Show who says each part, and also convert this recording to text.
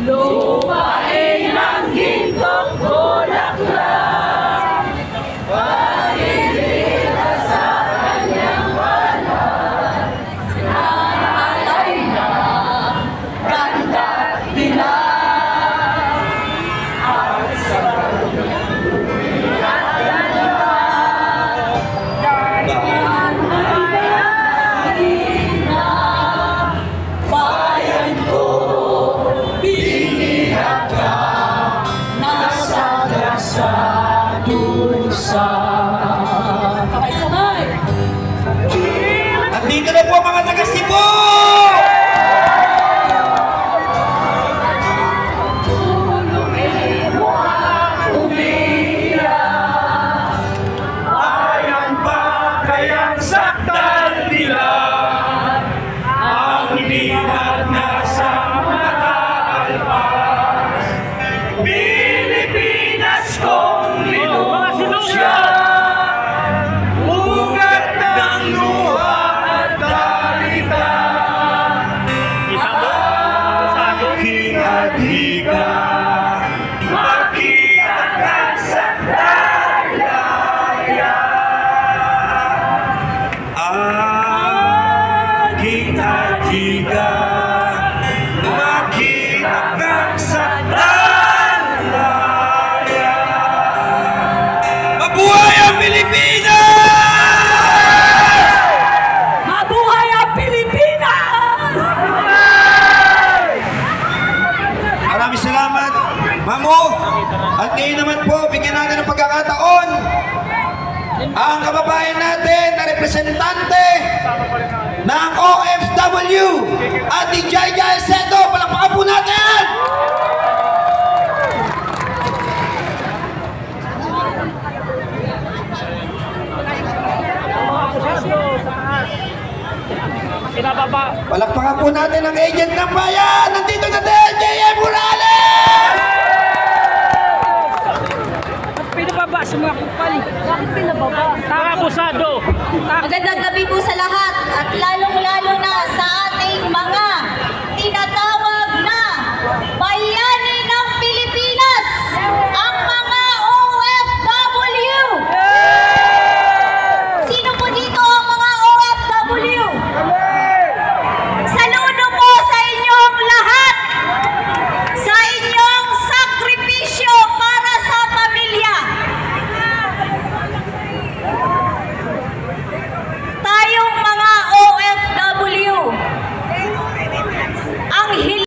Speaker 1: lupain ng gintok bulaklak, paglilita sa kanyang banal, nanatay na ganda nila. At sa pagluwi at ganda, dahil bayani na, bayan ko, binihat ka, nasa grasa dusa. Sabay-sabay!
Speaker 2: Nandito na po mga taga-Cebu!
Speaker 1: Tulungin mo ang umiyak,
Speaker 2: Ayan pa kayang saktan nila, ang binat na sa mataalpas. Pilipinas kong minusya, ugat ng luha at dalita, aking adhika, makita ka sa dalayan. Aking adhika, makita ka sa dalayan. Mabuhay ang Pilipinas!
Speaker 1: mabuhay ang Pilipinas!
Speaker 2: Maraming salamat, Mamo. At ngayon naman po, bigyan natin ng pagkakataon ang kababayan natin na representante ng OFW at ni Jai Jai Seto. Palakpakan po natin! Palakpakan po natin ang agent ng bayan. Nandito na din, J.M. Morales!
Speaker 3: Pinababa sa mga kupal.
Speaker 1: Bakit pinababa?
Speaker 3: Taka pusado.
Speaker 4: Magandang gabi po sa lahat at lalong